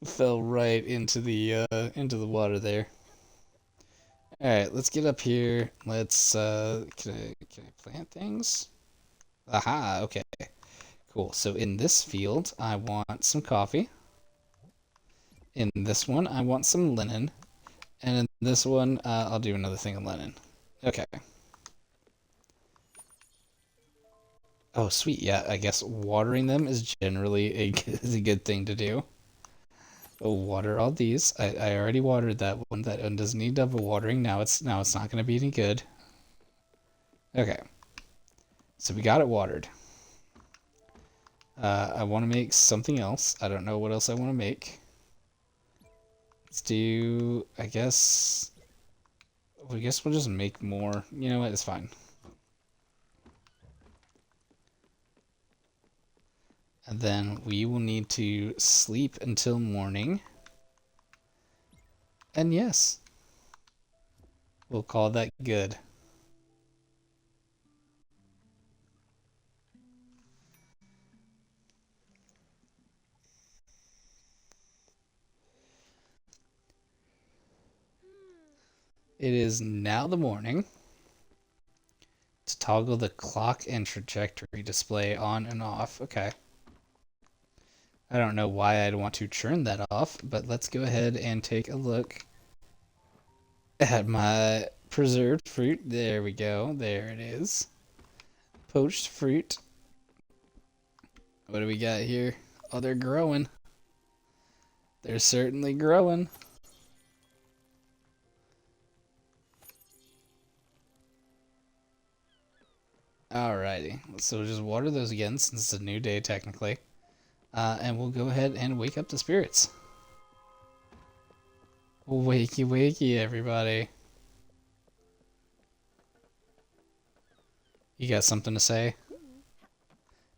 fell right into the water there. All right, let's get up here. Let's can I plant things? Aha, okay. Cool. So in this field, I want some coffee. In this one, I want some linen. And in this one, I'll do another thing of linen. Okay. Oh, sweet. Yeah, I guess watering them is generally is a good thing to do. Oh, water all these. I already watered that one. That one doesn't need double watering. Now it's not going to be any good. Okay. So we got it watered. I want to make something else. I don't know what else I want to make. Let's do, I guess we'll just make more. You know what? It's fine. And then we will need to sleep until morning. And yes, we'll call that good. It is now the morning. To toggle the clock and trajectory display on and off. Okay. I don't know why I'd want to turn that off, but let's go ahead and take a look at my preserved fruit. There we go. There it is. Poached fruit. What do we got here? Oh, they're growing. They're certainly growing. Alrighty. So we'll just water those again since it's a new day technically. And we'll go ahead and wake up the spirits. Wakey, wakey, everybody. You got something to say?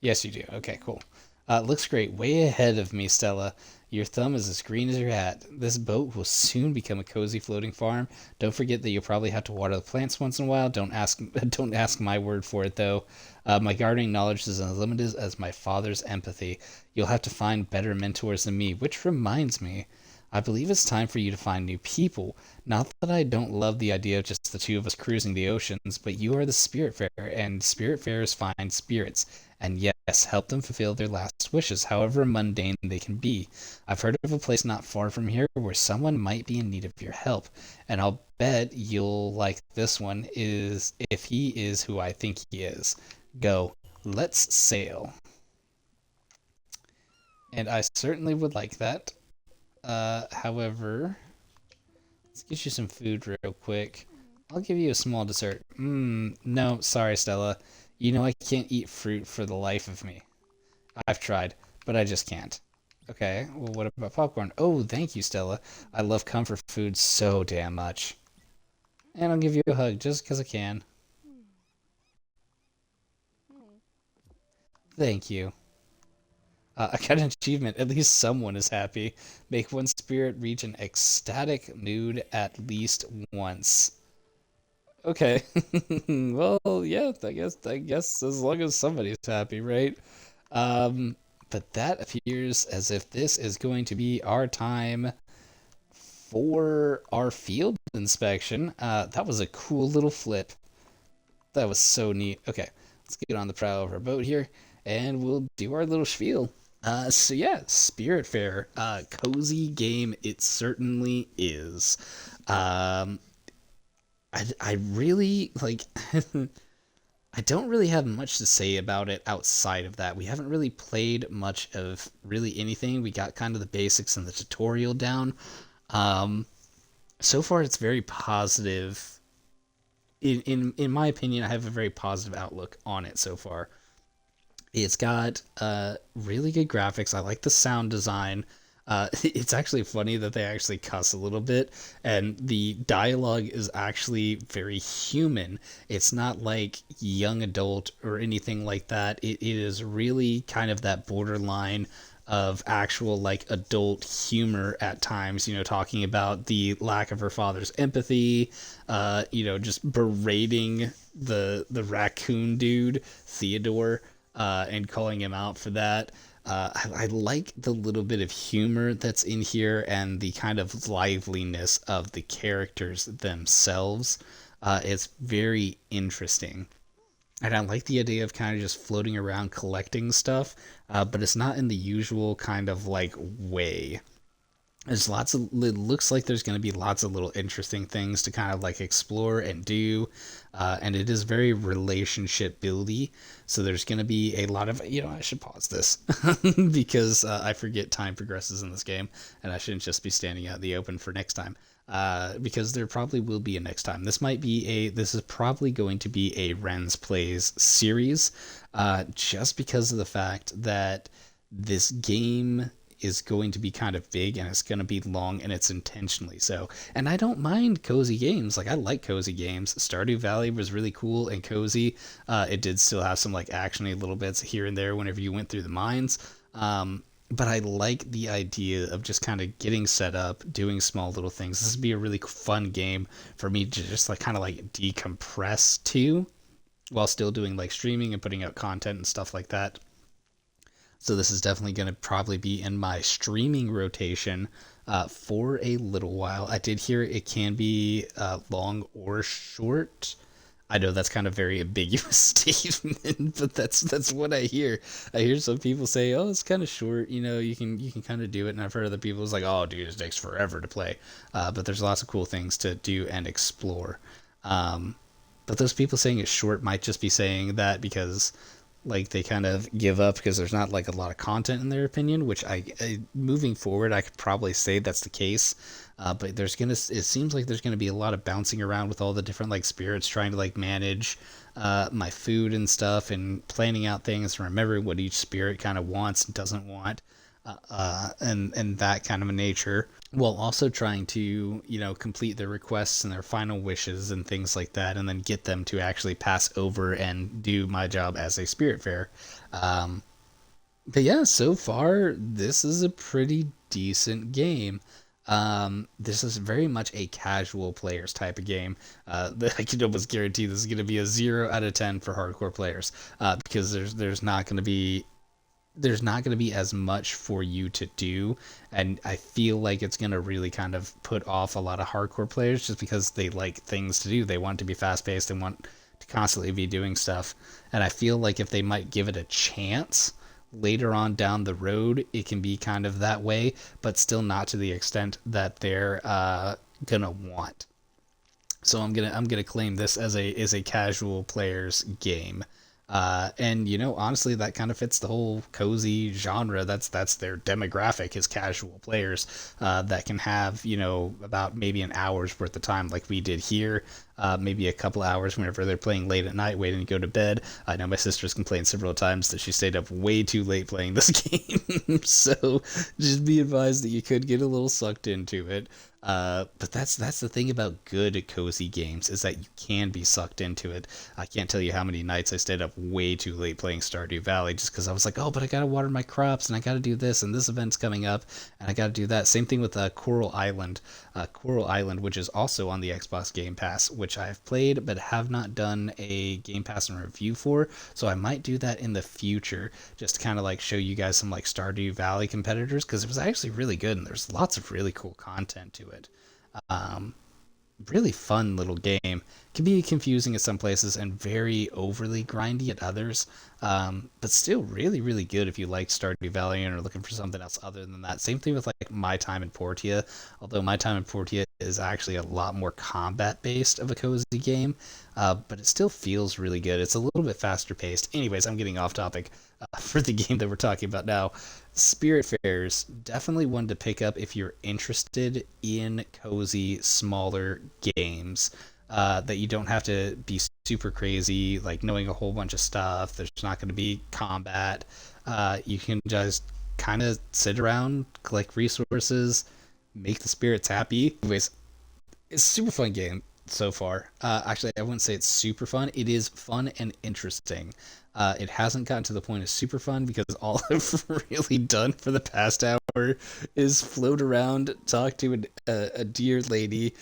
Yes, you do. Okay, cool. Looks great. Way ahead of me, Stella. Your thumb is as green as your hat. This boat will soon become a cozy floating farm. Don't forget that you'll probably have to water the plants once in a while. Don't ask don't ask my word for it though. My gardening knowledge is as limited as my father's empathy. You'll have to find better mentors than me, which reminds me, I believe it's time for you to find new people. Not that I don't love the idea of just the two of us cruising the oceans, but you are the Spiritfarer, and Spiritfarers find spirits. And yes, help them fulfill their last wishes, however mundane they can be. I've heard of a place not far from here where someone might be in need of your help, and I'll bet you'll like this one is if he is who I think he is. Go, let's sail. And I certainly would like that. However, let's get you some food real quick. I'll give you a small dessert. No, sorry, Stella. You know I can't eat fruit for the life of me. I've tried, but I just can't. Okay, well, what about popcorn? Oh, thank you, Stella. I love comfort food so damn much. And I'll give you a hug just because I can. Thank you. I got an achievement. At least someone is happy. Make one spirit reach an ecstatic mood at least once. Okay. Well, yeah, I guess as long as somebody's happy, right? But that appears as if this is going to be our time for our field inspection. That was a cool little flip. That was so neat. Okay, let's get on the prow of our boat here, and we'll do our little spiel. So yeah, Spiritfarer, cozy game it certainly is. Um, I really like. I don't really have much to say about it outside of that. We haven't really played much of really anything. We got kind of the basics and the tutorial down. Um, so far, it's very positive. In my opinion, I have a very positive outlook on it so far. It's got really good graphics. I like the sound design. It's actually funny that they actually cuss a little bit, and the dialogue is actually very human. It's not like young adult or anything like that. It is really kind of that borderline of actual like adult humor at times, talking about the lack of her father's empathy, just berating the raccoon dude, Theodore, and calling him out for that. I like the little bit of humor that's in here and the kind of liveliness of the characters themselves. It's very interesting. And I like the idea of kind of just floating around collecting stuff, but it's not in the usual kind of like way. There's lots of, it looks like there's going to be lots of little interesting things to kind of like explore and do. And it is very relationship buildy. So there's going to be a lot of, I should pause this because I forget time progresses in this game and I shouldn't just be standing out in the open for next time. Because there probably will be a next time. This is probably going to be a Ren's Plays series, just because of the fact that this game is going to be kind of big and it's going to be long and it's intentionally so. And I don't mind cozy games. Like I like cozy games. Stardew Valley was really cool and cozy. It did still have some like actiony little bits here and there whenever you went through the mines. But I like the idea of just kind of getting set up, doing small little things. This would be a really fun game for me to just like kind of like decompress to while still doing like streaming and putting out content and stuff like that. So this is definitely going to probably be in my streaming rotation for a little while. I did hear it can be long or short. I know that's kind of very ambiguous statement, but that's what I hear. I hear some people say, "Oh, it's kind of short. You can kind of do it," and I've heard other people it's like, "Oh, dude, it takes forever to play." But there's lots of cool things to do and explore. But those people saying it's short might just be saying that because like they kind of give up because there's not like a lot of content in their opinion, which I moving forward I could probably say that's the case. But it seems like there's gonna be a lot of bouncing around with all the different like spirits trying to like manage my food and stuff and planning out things and remembering what each spirit kind of wants and doesn't want, and that kind of a nature, while also trying to complete their requests and their final wishes and things like that, and then get them to actually pass over and do my job as a SpiritFairer. Um, but yeah, so far this is a pretty decent game. This is very much a casual players type of game. I can almost guarantee this is going to be a 0 out of 10 for hardcore players, because there's not going to be as much for you to do, and I feel like it's going to really kind of put off a lot of hardcore players just because they like things to do. They want to be fast paced and want to constantly be doing stuff, and I feel like if they might give it a chance later on down the road it can be kind of that way, but still not to the extent that they're gonna want. So I'm gonna claim this as a casual players game. And honestly, that kind of fits the whole cozy genre. That's their demographic is casual players that can have about maybe an hour's worth of time, like we did here. Maybe a couple hours whenever they're playing late at night, waiting to go to bed. I know my sister's complained several times that she stayed up way too late playing this game. So just be advised that you could get a little sucked into it. But that's the thing about good cozy games is that you can be sucked into it. I can't tell you how many nights I stayed up way too late playing Stardew Valley just because I was like, oh, but I gotta water my crops and I gotta do this and this event's coming up and I gotta do that. Same thing with Coral Island, which is also on the Xbox Game Pass, which I've played but have not done a Game Pass and review for. So I might do that in the future, just to kind of like show you guys some like Stardew Valley competitors because it was actually really good and there's lots of really cool content to it. Um, Really fun little game. Can be confusing at some places and very overly grindy at others, but still really, really good if you like Stardew Valley and are looking for something else other than that. Same thing with like My Time in Portia, although My Time in Portia is actually a lot more combat based of a cozy game, but it still feels really good. It's a little bit faster paced. Anyways, I'm getting off topic for the game that we're talking about now. Spiritfarers, definitely one to pick up if you're interested in cozy, smaller games. That you don't have to be super crazy, like knowing a whole bunch of stuff. There's not going to be combat. You can just kind of sit around, collect resources, make the spirits happy. Anyways, it's a super fun game so far. Actually, I wouldn't say it's super fun. It is fun and interesting. It hasn't gotten to the point of super fun because all I've really done for the past hour is float around, talk to a deer lady,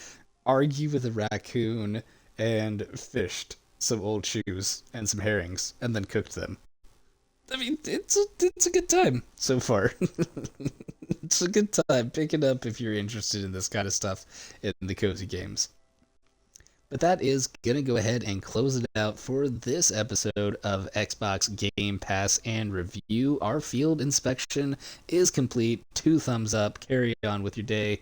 argue with a raccoon, and fished some old shoes and some herrings, and then cooked them. I mean, it's a good time so far. It's a good time. Pick it up if you're interested in this kind of stuff in the cozy games. But that is going to go ahead and close it out for this episode of Xbox Game Pass and Review. Our field inspection is complete. 2 thumbs up. Carry on with your day.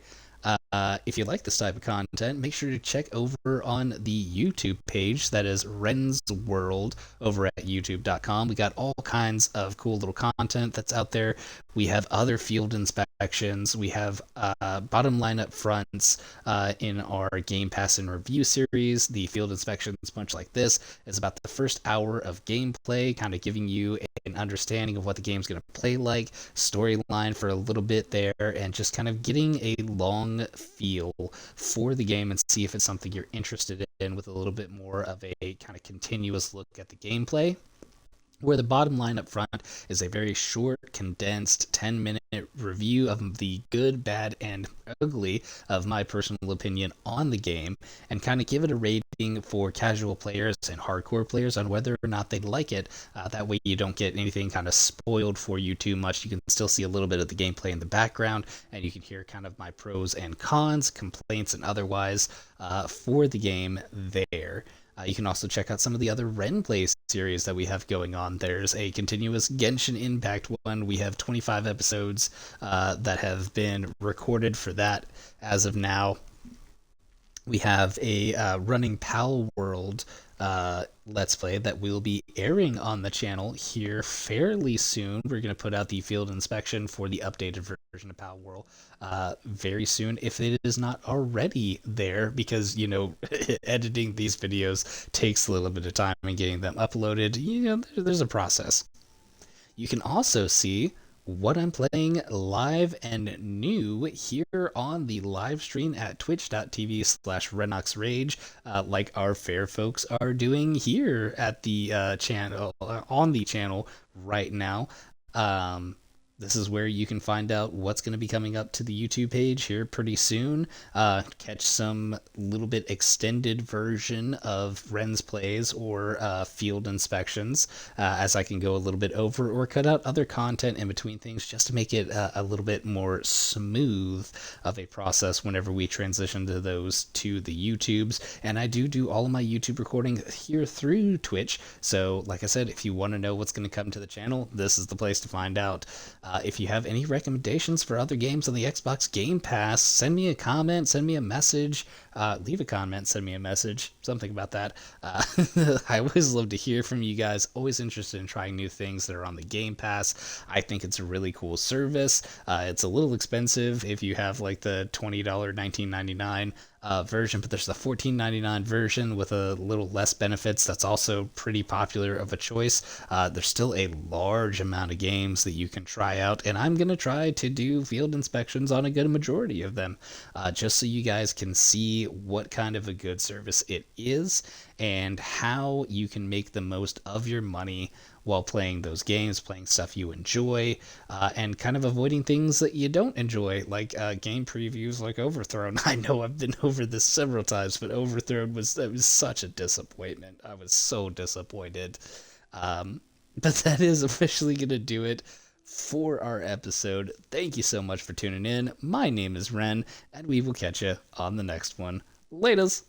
If you like this type of content, make sure to check over on the YouTube page. That is Ren's World over at youtube.com. We got all kinds of cool little content that's out there. We have other field inspections. We have bottom line up fronts in our Game Pass and Review series. The field inspections, much like this, is about the first hour of gameplay, kind of giving you an understanding of what the game's going to play like, storyline for a little bit there, and just kind of getting a long feel for the game and see if it's something you're interested in with a little bit more of a kind of continuous look at the gameplay. Where the bottom line up front is a very short, condensed 10-minute review of the good, bad, and ugly of my personal opinion on the game, and kind of give it a rating for casual players and hardcore players on whether or not they like it. That way you don't get anything kind of spoiled for you too much. You can still see a little bit of the gameplay in the background, and you can hear kind of my pros and cons, complaints, and otherwise for the game there. You can also check out some of the other Ren Play series that we have going on. There's a continuous Genshin Impact one. We have 25 episodes that have been recorded for that as of now. We have a running Pal World Let's Play that will be airing on the channel here fairly soon. We're going to put out the field inspection for the updated version of Pal World very soon, if it is not already there, because, you know, editing these videos takes a little bit of time and getting them uploaded. You know, there's a process. You can also see what I'm playing live and new here on the live stream at twitch.tv/RenoxRage, like our fair folks are doing here at the channel, on the channel right now. This is where you can find out what's going to be coming up to the YouTube page here pretty soon. Catch some little bit extended version of Ren's plays or field inspections as I can go a little bit over or cut out other content in between things just to make it a little bit more smooth of a process whenever we transition to those to the YouTubes. And I do all of my YouTube recording here through Twitch. So like I said, if you want to know what's going to come to the channel, this is the place to find out. If you have any recommendations for other games on the Xbox Game Pass, send me a comment, send me a message, leave a comment, send me a message, something about that. I always love to hear from you guys, always interested in trying new things that are on the Game Pass. I think it's a really cool service. It's a little expensive if you have like the $20, $19.99 version, but there's the $14.99 version with a little less benefits that's also pretty popular of a choice. There's still a large amount of games that you can try out, and I'm going to try to do field inspections on a good majority of them, just so you guys can see what kind of a good service it is and how you can make the most of your money while playing those games, playing stuff you enjoy, and kind of avoiding things that you don't enjoy, like game previews like Overthrown. I know I've been over this several times, but Overthrown was such a disappointment. I was so disappointed. But that is officially going to do it for our episode. Thank you so much for tuning in. My name is Ren, and we will catch you on the next one. Laters!